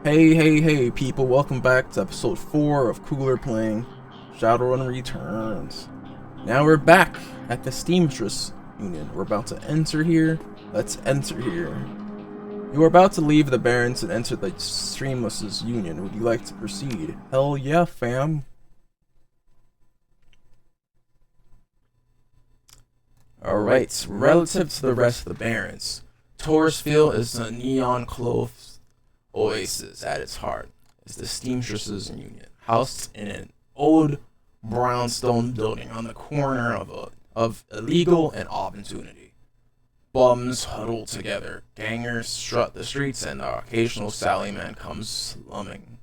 Hey, people, welcome back to episode 4 of Cooler playing Shadowrun Returns. Now we're back at the Steamstress Union. We're about to enter here. Let's enter here. You are about to leave the Barrens and enter the Streamless's Union. Would you like to proceed? Hell yeah, fam. Alright, relative to the rest of the Barrens, Torresfield is a neon-clothed oasis at its heart. It's the Steamstress Union, housed in an old brownstone building on the corner of illegal and opportunity. Bums huddle together, gangers strut the streets, and the occasional sallyman comes slumming.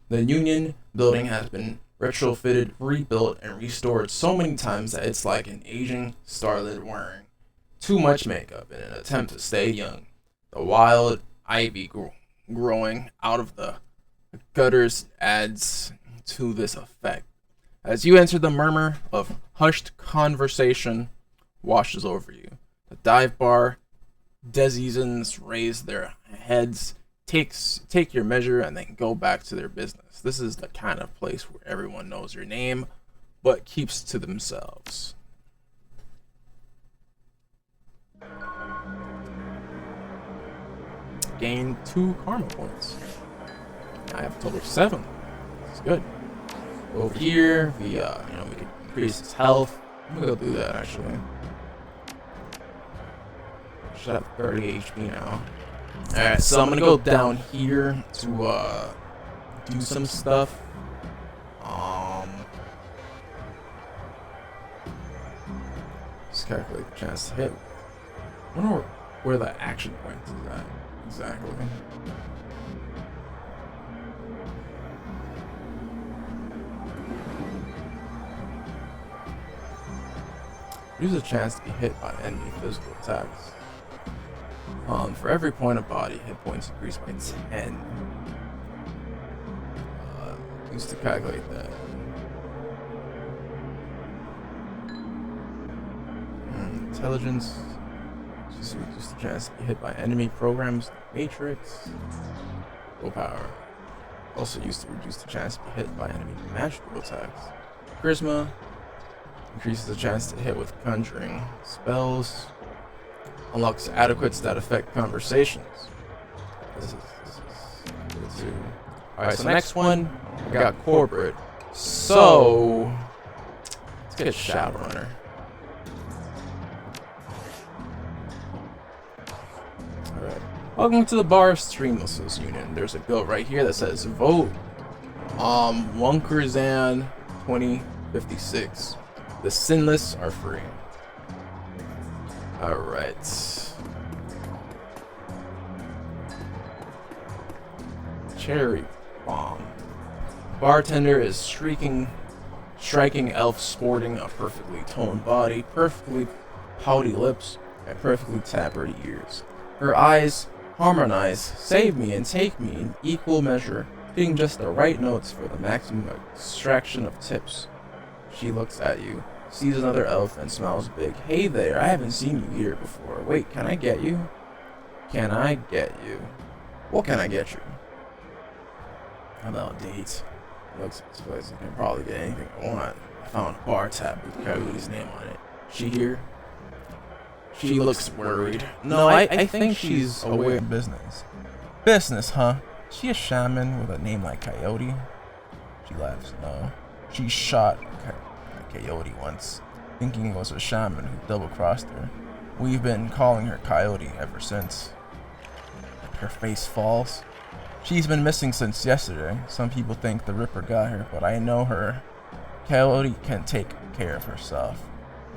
The Union building has been retrofitted, rebuilt, and restored so many times that it's like an aging starlet wearing too much makeup in an attempt to stay young. The wild ivy growing out of the gutters adds to this effect. As you enter, the murmur of hushed conversation washes over you. The dive bar denizens raise their heads, take your measure, and then go back to their business. This is the kind of place where everyone knows your name, but keeps to themselves. Gain 2 karma points. I have a total of 7. It's good. Over here, we can increase his health. I'm gonna go do that actually. Should have 30 HP now. Alright, so I'm gonna go down here to do some stuff. Just calculate the chance to hit. I wonder where the action point is at. Exactly. Use a chance to be hit by enemy physical attacks. For every point of body, hit points increase by 10. Use to calculate that. Intelligence. Just a chance to be hit by enemy programs, Matrix. Willpower. Also used to reduce the chance to be hit by enemy magical attacks. Charisma. Increases the chance to hit with conjuring spells. Unlocks adequates that affect conversations. This is good too. Alright, so next one, we got corporate. So, let's get Shadowrunner. Alright. Welcome to the Bar of Streamless's Union. There's a bill right here that says vote. Wunkerzan 2056. The sinless are free. Alright. Cherry bomb. Bartender is striking elf sporting a perfectly toned body, perfectly pouty lips, and perfectly tappered ears. Her eyes harmonize, save me and take me in equal measure, hitting just the right notes for the maximum extraction of tips. She looks at you, sees another elf, and smiles big. Hey there, I haven't seen you here before. Wait, can I get you? Can I get you? What can I get you? How about dates? Looks at this place, I can probably get anything I want. I found a bar tab with Coyote's name on it. She here? She looks worried. No, I think she's away of business. Business, huh? Is she a shaman with a name like Coyote? She laughs. No. She shot a coyote once, thinking it was a shaman who double-crossed her. We've been calling her Coyote ever since. Her face falls. She's been missing since yesterday. Some people think the Ripper got her, but I know her. Coyote can take care of herself.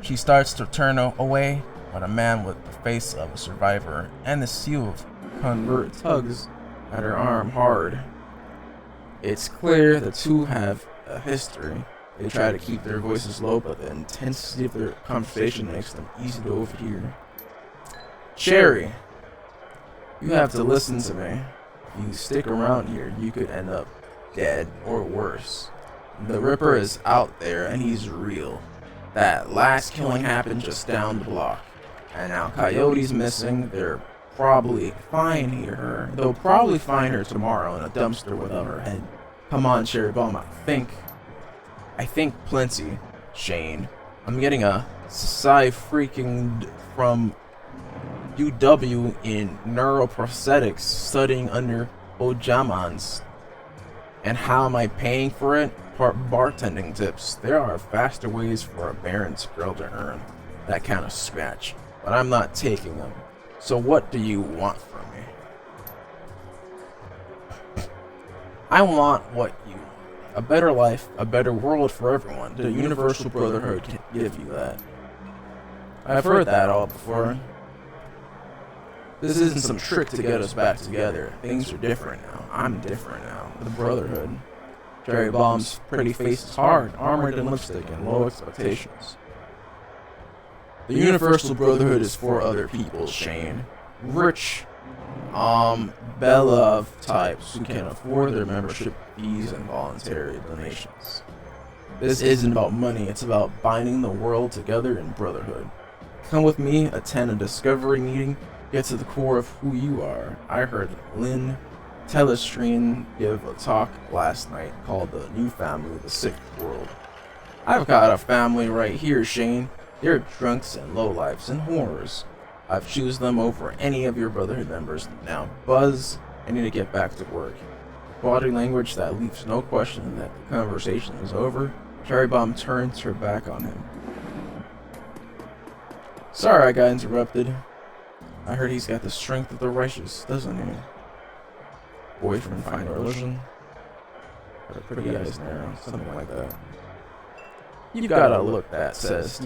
She starts to turn away, but a man with the face of a survivor and the seal of convert tugs at her arm hard. It's clear the two have a history. They try to keep their voices low, but the intensity of their conversation makes them easy to overhear. Cherry, you have to listen to me. If you stick around here, you could end up dead or worse. The Ripper is out there and he's real. That last killing happened just down the block. And now Coyote's missing. They're probably find her. They'll probably find her tomorrow in a dumpster without her head. Come on, Cherry Bomb. I think plenty, Shane. I'm getting a psi freaking from UW in neuroprosthetics studying under Ojamans. And how am I paying for it? Bartending tips. There are faster ways for a Baron's girl to earn that kind of scratch, but I'm not taking them. So what do you want from me? I want what you want. A better life, a better world for everyone. The Universal Brotherhood can give you that. I've heard that all before. This isn't some trick to get us back together. Things are different now. I'm different now. The Brotherhood. Cherry Bomb's pretty face is hard, armored in lipstick, and low expectations. The Universal Brotherhood is for other people, Shane. Rich, Bella types who can afford their membership fees and voluntary donations. This isn't about money, it's about binding the world together in brotherhood. Come with me, attend a discovery meeting, get to the core of who you are. I heard Lynn Telestrine give a talk last night called The New Family, the Sixth World. I've got a family right here, Shane. They're drunks and lowlifes and whores. I've choose them over any of your Brotherhood members. Now, Buzz, I need to get back to work. Body language that leaves no question that the conversation is over. Cherry Bomb turns her back on him. Sorry I got interrupted. I heard he's got the strength of the righteous, doesn't he? Boyfriend find religion? Her pretty eyes narrow, something like that. You've got a look that says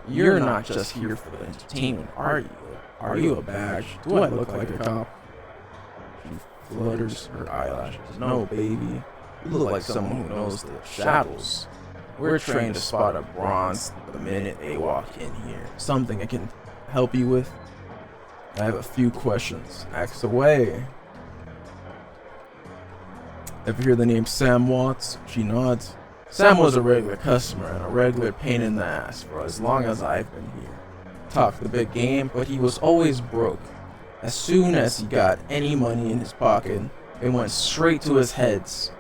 you're not just here for the entertainment, are you? Are you a badge? Do I look like a cop? She flutters her eyelashes. No, baby. You look like someone who knows the shadows. We're trained to spot a bronze the minute they walk in here. Something I can help you with? I have a few questions. Ask away. Ever hear the name Sam Watts? She nods. Sam was a regular customer and a regular pain in the ass for as long as I've been here. Talked the big game, but he was always broke. As soon as he got any money in his pocket, it went straight to his heads.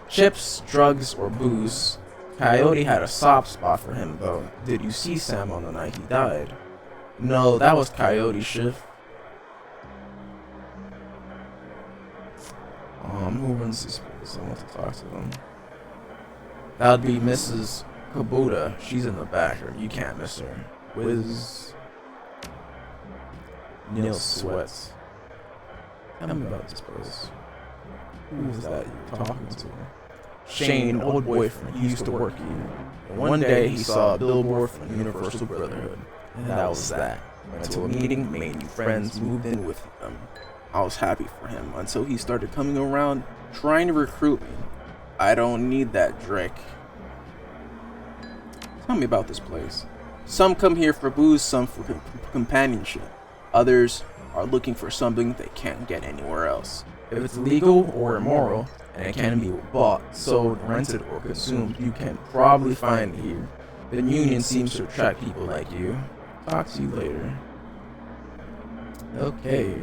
Chips, drugs, or booze. Coyote had a soft spot for him, though. Did you see Sam on the night he died? No, that was Coyote's shift. Who runs this place? I want to talk to them. That'd be Mrs. Kabuta. She's in the back, or you can't miss her. Wiz. Neil sweats. Tell me about this place. Who was that you were talking to? Shane, old boyfriend. He used to work here. And one day he saw a billboard from the Universal Brotherhood. And that was that. Went to a meeting, made new friends, moved in with him. I was happy for him until he started coming around trying to recruit me. I don't need that, Drake. Tell me about this place. Some come here for booze, some for companionship. Others are looking for something they can't get anywhere else. If it's legal or immoral, and it can be bought, sold, rented, or consumed, you can probably find it here. The union seems to attract people like you. Talk to you later. Okay.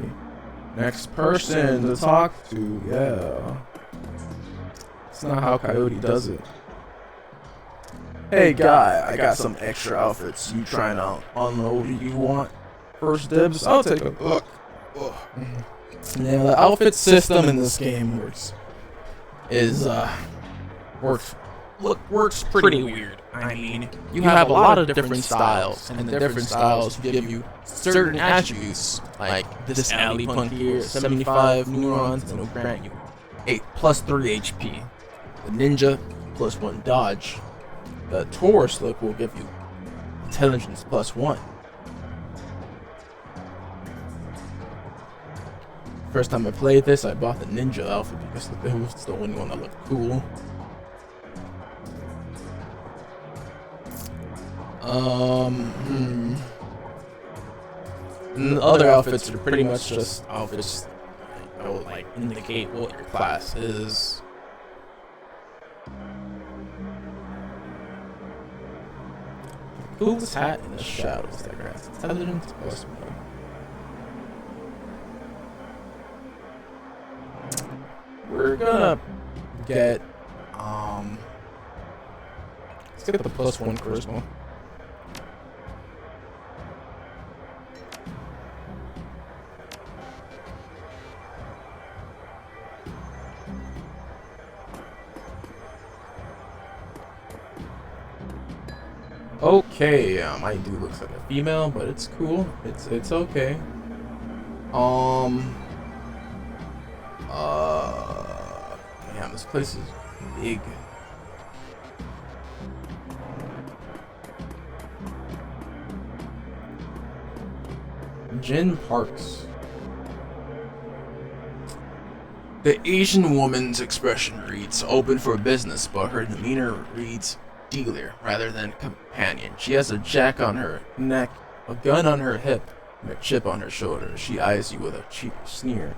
Next person to talk to, yeah. It's not how Coyote does it. Hey guy, I got some extra outfits. You trying to unload what you want? First dibs? I'll take a look. Yeah, the outfit system in this game works pretty weird. I mean, you have a lot of different styles, and the different styles give you certain attributes, like this alley punk here, 75 neurons, and it'll grant you 8 plus 3 HP. The ninja plus 1 dodge. The Taurus look will give you intelligence plus 1. First time I played this, I bought the ninja outfit because it was the only one that looked cool. And the other outfits are pretty much just outfits that will like indicate what your class is. Coolest hat in the shadows that grants intelligence plus 1. we're gonna get let's get the +1 charisma. Okay, my dude looks like a female, but it's cool. It's okay. Damn, this place is big. Jin Parks. The Asian woman's expression reads open for business, but her demeanor reads dealer rather than companion. She has a jack on her neck, a gun on her hip, and a chip on her shoulder. She eyes you with a cheap sneer.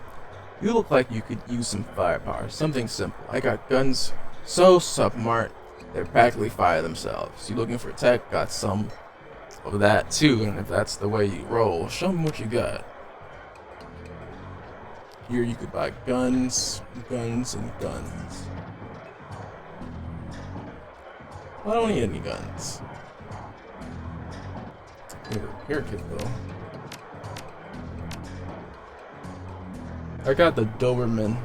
You look like you could use some firepower, something simple. I got guns so smart, they practically fire themselves. You looking for tech? Got some of that too, and if that's the way you roll, show me what you got. Here you could buy guns, guns, and guns. I don't need any guns. Need a repair kit though. I got the Doberman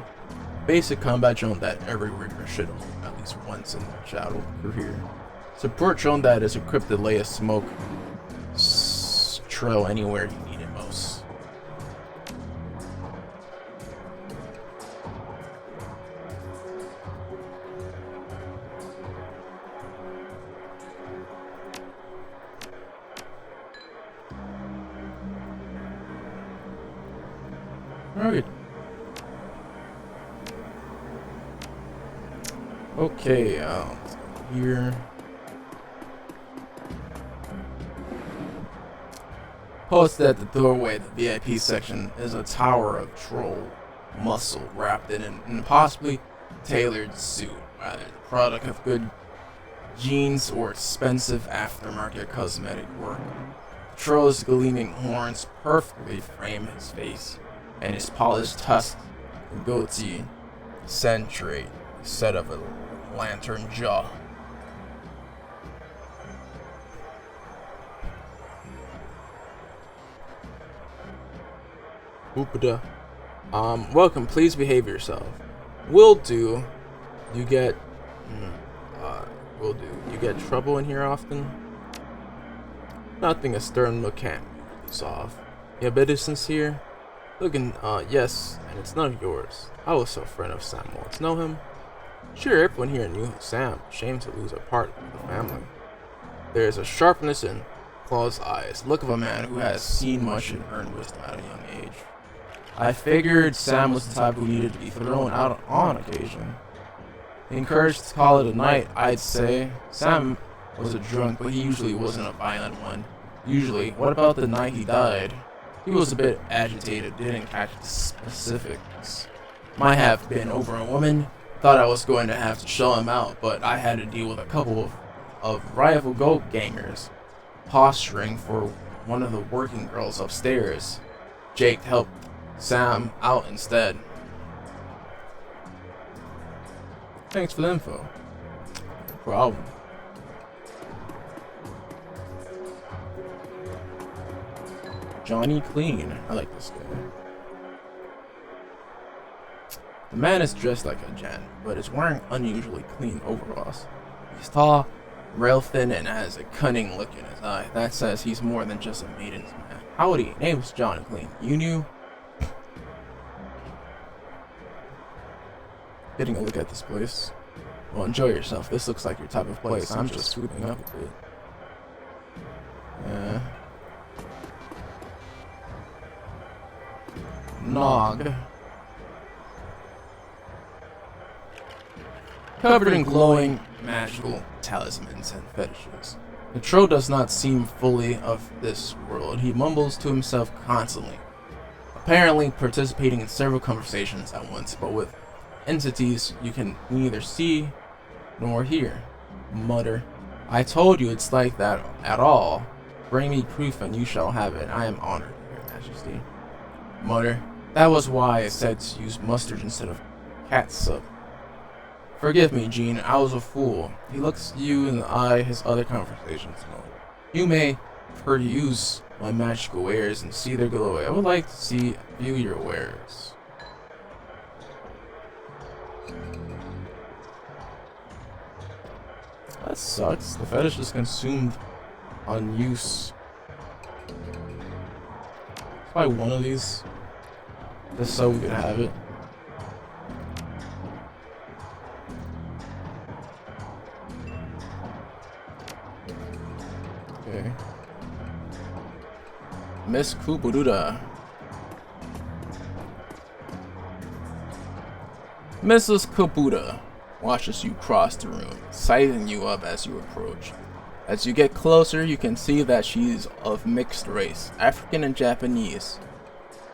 basic combat drone that every rigger should own at least once in their shadow career. Support drone that is equipped to lay a smoke trail anywhere you need it most. Alright. Okay, here. Posted at the doorway of the VIP section is a tower of troll muscle wrapped in an impossibly tailored suit, either the product of good genes or expensive aftermarket cosmetic work. The troll's gleaming horns perfectly frame his face, and his polished tusk and goatee accentuate the set of a lantern jaw. Oopada. Welcome, please behave yourself. Will do. You get will do. You get trouble in here often? Nothing a stern look can't solve. You have business here? Looking, yes, and it's none of yours. I was a friend of Samuel's. Know him? Sure, everyone here knew Sam. Shame to lose a part of the family. There is a sharpness in Claw's eyes, look of a man who has seen much and earned wisdom at a young age. I figured Sam was the type who needed to be thrown out on occasion. Encouraged to call it a night, I'd say. Sam was a drunk, but he usually wasn't a violent one. Usually. What about the night he died? He was a bit agitated, didn't catch the specifics. Might have been over a woman. Thought I was going to have to show him out, but I had to deal with a couple of rival goat gangers posturing for one of the working girls upstairs. Jake helped Sam out instead. Thanks for the info. No problem. Johnny Clean. I like this guy. The man is dressed like a gent, but is wearing unusually clean overalls. He's tall, rail thin, and has a cunning look in his eye. That says he's more than just a maiden's man. Howdy, name's Johnny Clean. You knew? Getting a look at this place. Well, enjoy yourself. This looks like your type of place. I'm just swooping up a bit. Nog. Covered in glowing magical talismans and fetishes. The troll does not seem fully of this world. He mumbles to himself constantly, apparently participating in several conversations at once, but with entities you can neither see nor hear. Mutter. I told you it's like that at all. Bring me proof and you shall have it. I am honored, Your Majesty. Mutter. That was why I said to use mustard instead of Catsup. Forgive me, Jean, I was a fool. He looks you in the eye, his other conversations note. You may peruse my magical wares and see their glow. I would like to view your wares. That sucks. The fetish is consumed on use. Probably one of these. Just so we can have it. Okay. Miss Kuburuda. Mrs. Kubuda watches you cross the room, sizing you up as you approach. As you get closer, you can see that she's of mixed race, African and Japanese.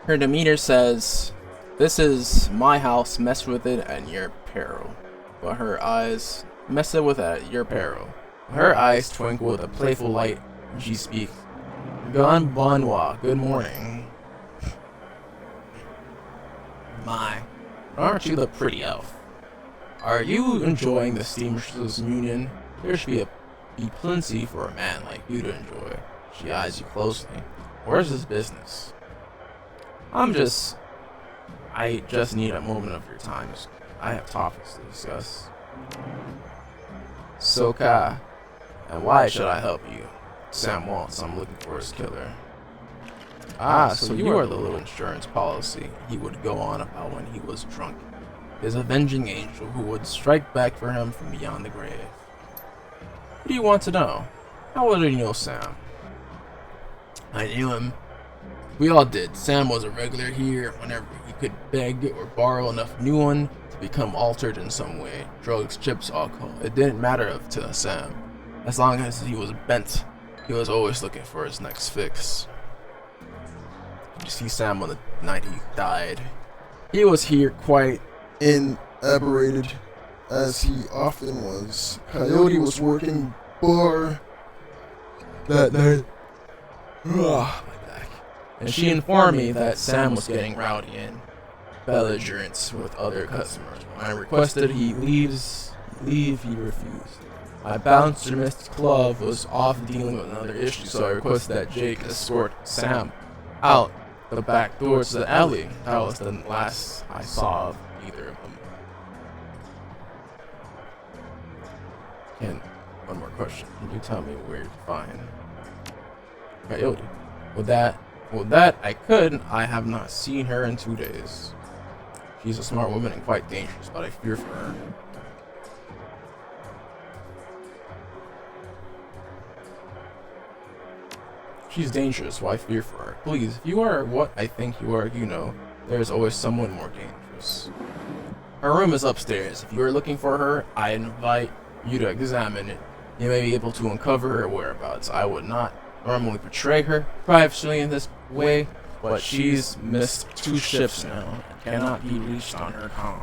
Her demeanor says, "This is my house, mess with it at your peril." But her eyes, mess it with at your peril. Her eyes twinkle with a playful light when she speaks. Gon Bonwa, good morning. My, aren't you the pretty elf? Are you enjoying the Steamers Union? There should be plenty for a man like you to enjoy. She eyes you closely. Where's this business? I just need a moment of your time. I have topics to discuss. Soka, and why should I help you? Sam wants. I'm looking for his killer. Ah, so you are the little insurance policy he would go on about when he was drunk. His avenging angel who would strike back for him from beyond the grave. What do you want to know? How well do you know Sam? I knew him. We all did. Sam was a regular here whenever he could beg or borrow enough new one to become altered in some way. Drugs, chips, alcohol. It didn't matter to Sam. As long as he was bent, he was always looking for his next fix. You see Sam on the night he died. He was here quite inebriated, as he often was. Coyote was working bar that night. And she informed me that Sam was getting rowdy and belligerent with other customers. When I requested he leave, he refused. My bouncer, Mr. Club, was off dealing with another issue, so I requested that Jake escort Sam out the back door to the alley. That was the last I saw of either of them. One more question. Can you tell me where to find Coyote? Well, that I could. I have not seen her in 2 days. She's a smart woman and quite dangerous, but I fear for her. She's dangerous, so I fear for her. Please, if you are what I think you are, you know, there's always someone more dangerous. Her room is upstairs. If you are looking for her, I invite you to examine it. You may be able to uncover her whereabouts. I would not normally portray her privately in this way, but she's missed 2 shifts now and cannot be reached on her comm.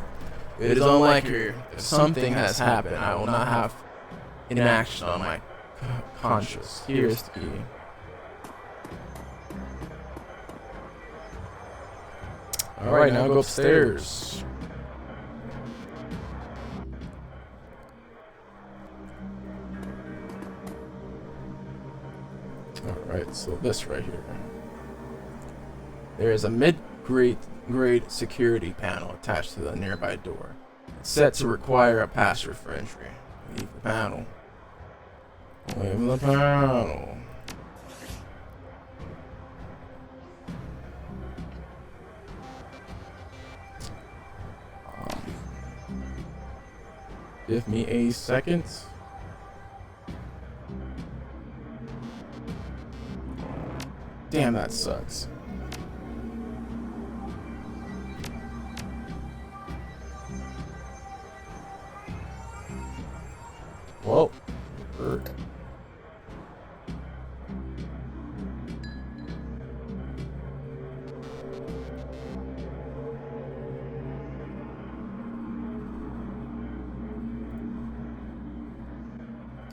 It is unlike her. If something has happened, I will not have inaction on my conscience. Here's the key. Alright, now go upstairs. Alright, so this right here. There is a mid-grade security panel attached to the nearby door. It's set to require a password for entry. Leave the panel. Leave the panel. Give me a second. Damn, that sucks. Whoa. Hurt.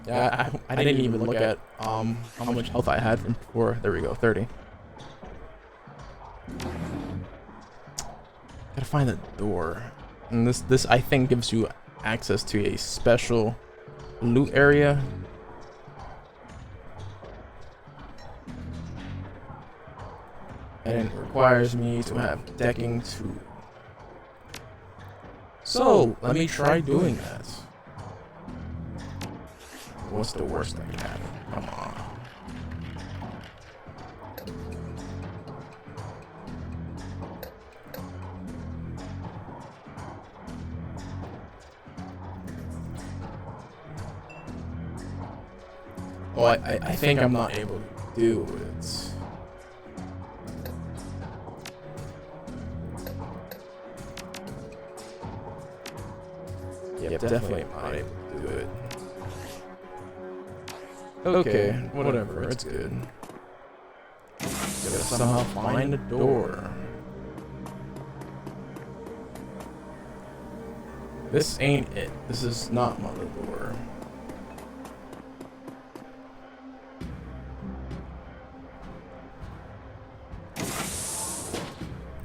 Yeah, I didn't even look at how much health I had from before. There we go, 30. Gotta find the door. And this I think gives you access to a special loot area. And it requires me to have decking 2. So, let me try doing that. What's the worst that can happen? Come on. Oh, I think I'm not able to do it. Yep, definitely not able to do it. Okay, whatever, it's good. Gotta somehow find a door. This ain't it. This is not my door.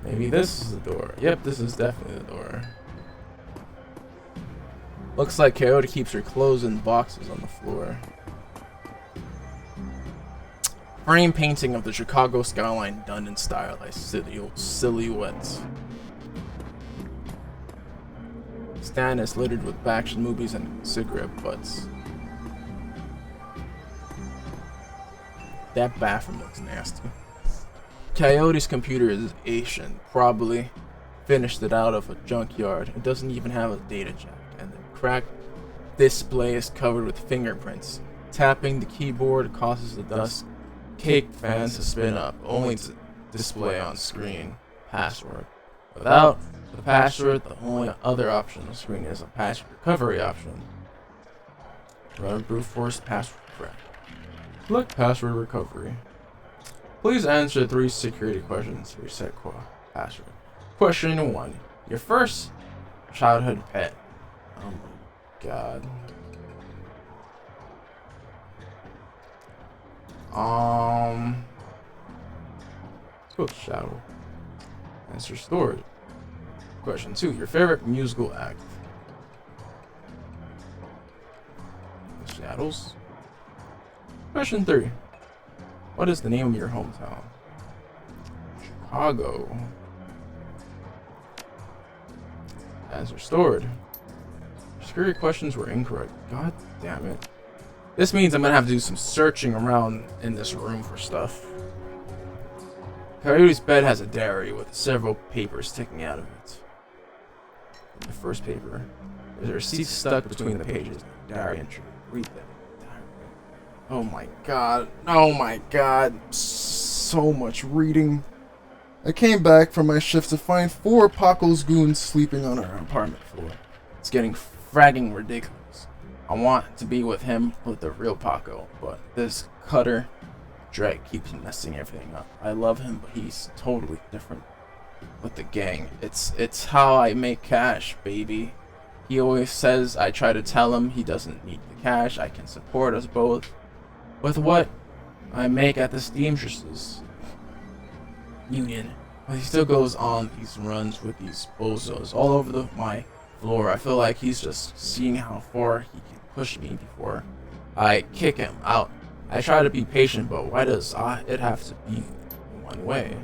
Maybe this is the door. Yep, this is definitely the door. Looks like Coyote keeps her clothes in boxes on the floor. Frame painting of the Chicago skyline done in stylized silhouettes. Stand is littered with action movies and cigarette butts. That bathroom looks nasty. Coyote's computer is Asian, probably finished it out of a junkyard. It doesn't even have a data jack, and the cracked display is covered with fingerprints. Tapping the keyboard causes the dust cake fans to spin up, only to display on screen password. Without the password, the only other option on the screen is a password recovery option. Run brute force password correct. Select password recovery. Please answer 3 security questions to reset password. Question 1. Your first childhood pet. Oh my god. Let's go with Shadow. Answer stored. Question 2. Your favorite musical act. Shadows. Question 3. What is the name of your hometown? Chicago. Answer stored. Security questions were incorrect. God damn it. This means I'm gonna have to do some searching around in this room for stuff. Coyote's bed has a diary with several papers sticking out of it. The first paper. There's a receipt stuck between the pages. Diary entry. Read that. Oh my god. Oh my god. So much reading. I came back from my shift to find 4 Paco's goons sleeping on our apartment floor. It's getting fragging ridiculous. I want to be with him, with the real Paco, but this cutter Drake keeps messing everything up. I love him, but he's totally different with the gang. It's how I make cash, baby. He always says I try to tell him he doesn't need the cash. I can support us both with what I make at the Steamstresses Union. But he still goes on these runs with these bozos all over my floor. I feel like he's just seeing how far he can push me before I kick him out. I try to be patient, but why does it have to be one way?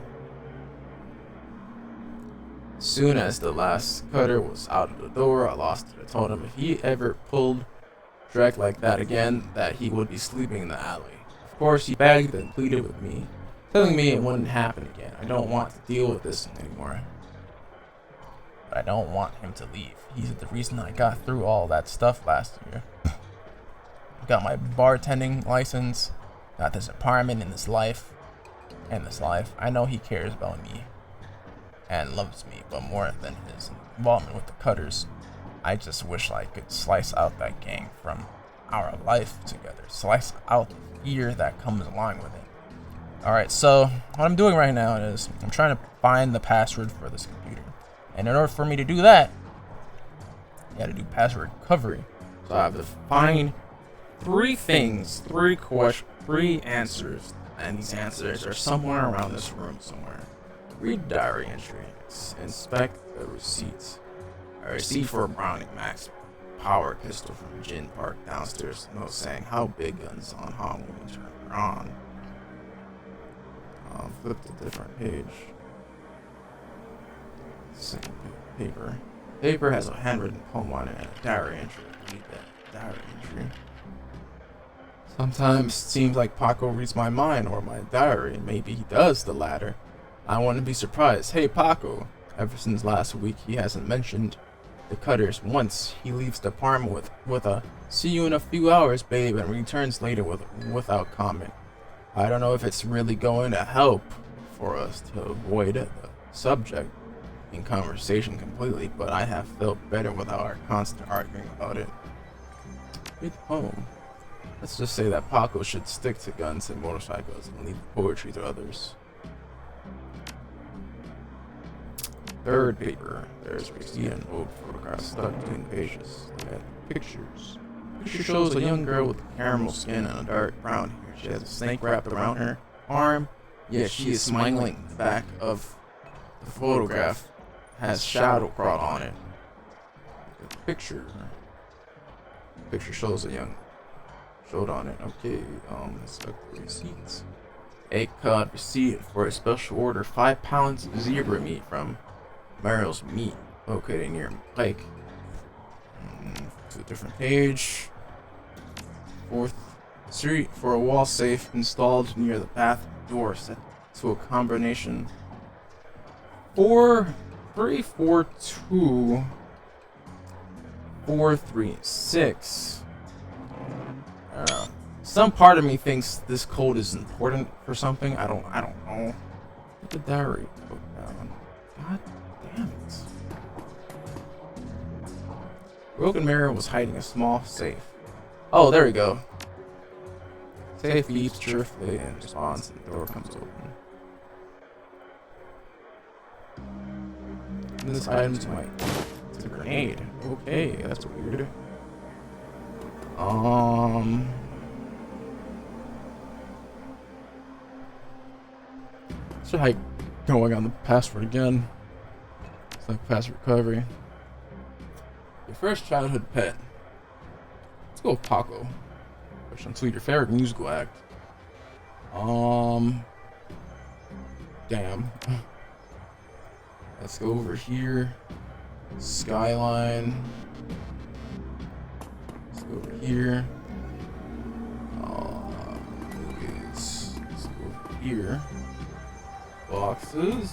Soon as the last cutter was out of the door, I lost it. I told him if he ever pulled Drake like that again, that he would be sleeping in the alley. Of course, he begged and pleaded with me, telling me it wouldn't happen again. I don't want to deal with this anymore. But I don't want him to leave. He's the reason I got through all that stuff last year. Got my bartending license, got this apartment in this life, I know he cares about me and loves me, but more than his involvement with the cutters, I just wish I could slice out that gang from our life together. Slice out the fear that comes along with it. Alright, so what I'm doing right now is I'm trying to find the password for this computer. And in order for me to do that, I gotta do password recovery. So I have to find 3 things, 3 answers, and these answers are somewhere around this room somewhere. Read diary entry. Inspect the receipts. A receipt for a Browning Max power pistol from Gin Park downstairs. No saying how big guns on how when you turn her on. Flip to a different page. Same paper. Paper has a handwritten poem on it and a diary entry. Read that diary entry. Sometimes it seems like Paco reads my mind or my diary. Maybe he does the latter. I wouldn't be surprised. Hey Paco. Ever since last week, he hasn't mentioned the Cutters once. He leaves the apartment with a "see you in a few hours, babe," and returns later without comment. I don't know if it's really going to help for us to avoid the subject in conversation completely, but I have felt better without our constant arguing about it. Read the poem. Let's just say that Paco should stick to guns and motorcycles and leave the poetry to others. Third paper. There's receipt and old photographs stuck between the pages. Look at the pictures. Picture shows a young girl with caramel skin and a dark brown hair. She has a snake wrapped around her arm. Yes, she is smiling. The back of the photograph has shadow crawled on it. Look at the picture. Picture shows a young showed on it. Okay, let's look at the receipts. Egg cod receipt for a special order 5 pounds zebra meat from Merrill's Meat, located near Pike. To a different page. 4th Street for a wall safe installed near the bath door set to a combination 4342 436. Some part of me thinks this code is important for something. I don't know. Put the diary book down. God damn it. Broken Mirror was hiding a small safe. Oh, there we go. Safe beeps cheerfully in response, and the door comes open. And this item's it's a grenade. Okay, that's weird. Try going on the password again. It's like password recovery. Your first childhood pet. Let's go with Paco. Question 2. Your favorite musical act. Damn. Let's go over here. Skyline. Let's go over here. Let's go over here. Boxes.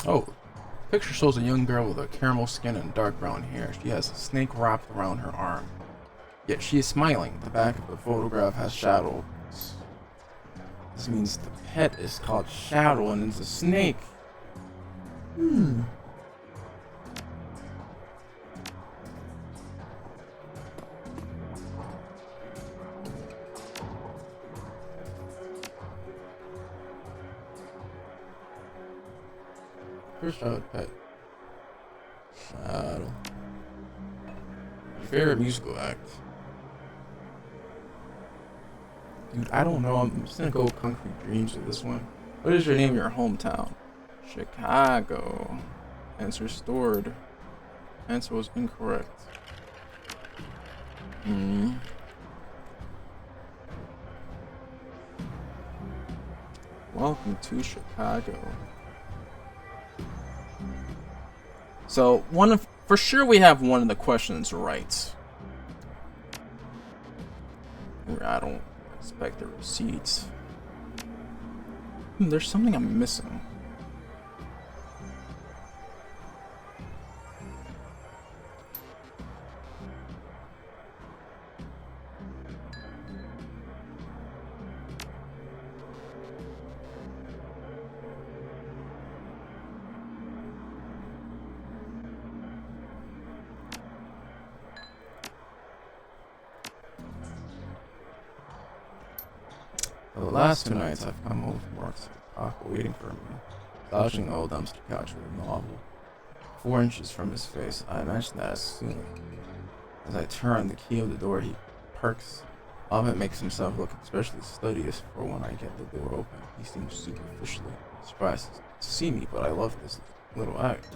Oh, picture shows a young girl with a caramel skin and dark brown hair. She has a snake wrapped around her arm. Yet she is smiling. The back of the photograph has shadows. This means the pet is called Shadow and it's a snake. First childhood pet. Shadow. Your favorite musical act. Dude, I don't know. I'm just gonna go Concrete Dreams with this one. What is your name in your hometown? Chicago. Answer stored. Answer was incorrect. Welcome to Chicago. So for sure we have one of the questions right. I don't expect the receipts. There's something I'm missing. the last 2 nights I've come home from work, Paco waiting for me, slouching the old dumpster couch with a novel. 4 inches from his face, I imagine that as soon as I turn the key of the door, he perks up and makes himself look especially studious for when I get the door open. He seems superficially surprised to see me, but I love this little act.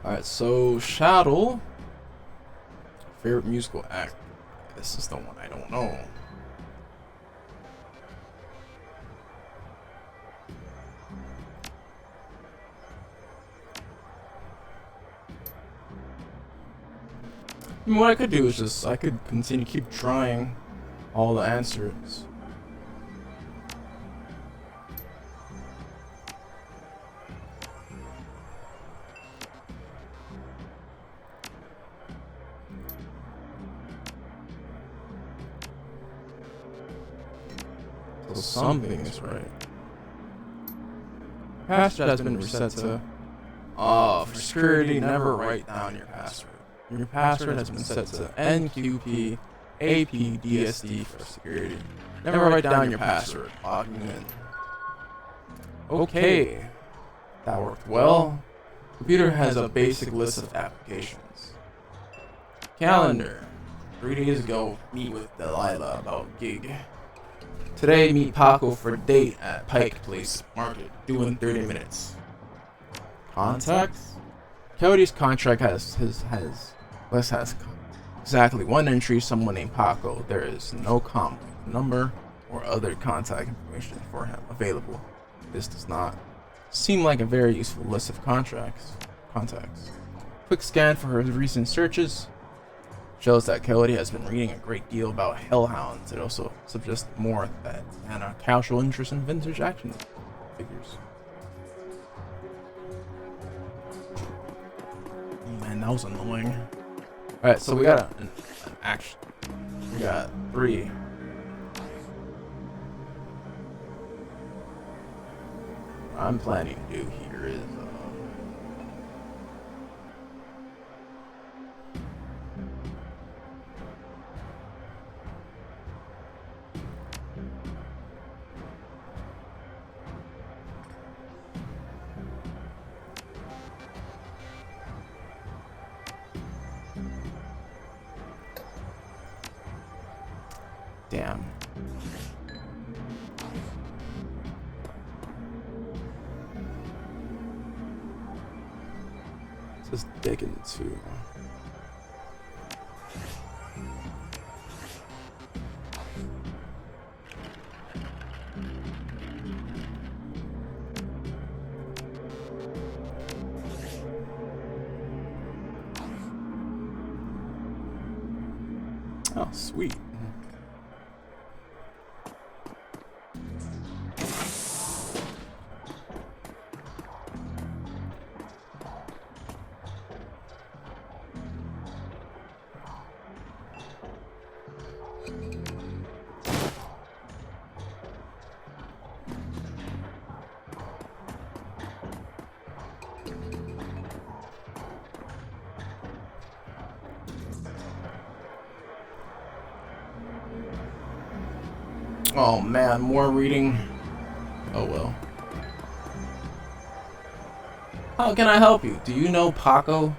Alright, so Shadow, favorite musical act. This is the one I don't know. I mean, what I could do is just, I could continue keep trying all the answers. So something is right. Password has been reset to, for security, never write down your password. Your password has been set to NQP APDSD for security. Never write down your password. Logging in. Okay. That worked well. Computer has a basic list of applications. Calendar. 3 days ago, meet with Delilah about gig. Today, meet Paco for date at Pike Place Market, due in 30 minutes. Contacts? Cody's contract has exactly 1 entry, someone named Paco. There is no conflict number or other contact information for him available. This does not seem like a very useful list of contacts. Quick scan for her recent searches shows that Cody has been reading a great deal about hellhounds. It also suggests more than a casual interest in vintage action figures. Man, that was annoying. Alright, so we got an action. We got 3. What I'm planning to do here is damn. Just dig into. Oh, sweet. Oh man, more reading. Oh well. How can I help you? Do you know Paco?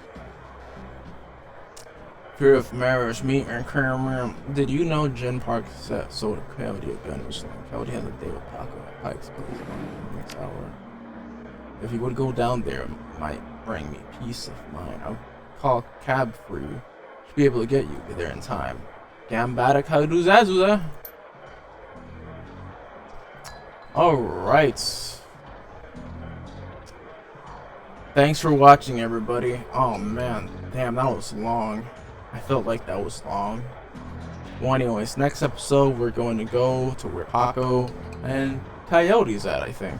Fear of marriage, meet and career. Did you know Jen Park sold Cody a gun recently? Cody has a date with Paco at Pike's Place next hour. If you would go down there, might bring me peace of mind. I'll call a cab for you. Should be able to get you there in time. Gambada Kaduzazuza. Alright. Thanks for watching, everybody. Oh man, damn, that was long. I felt like that was long. Well, anyways, next episode we're going to go to where Paco and Coyote's at, I think.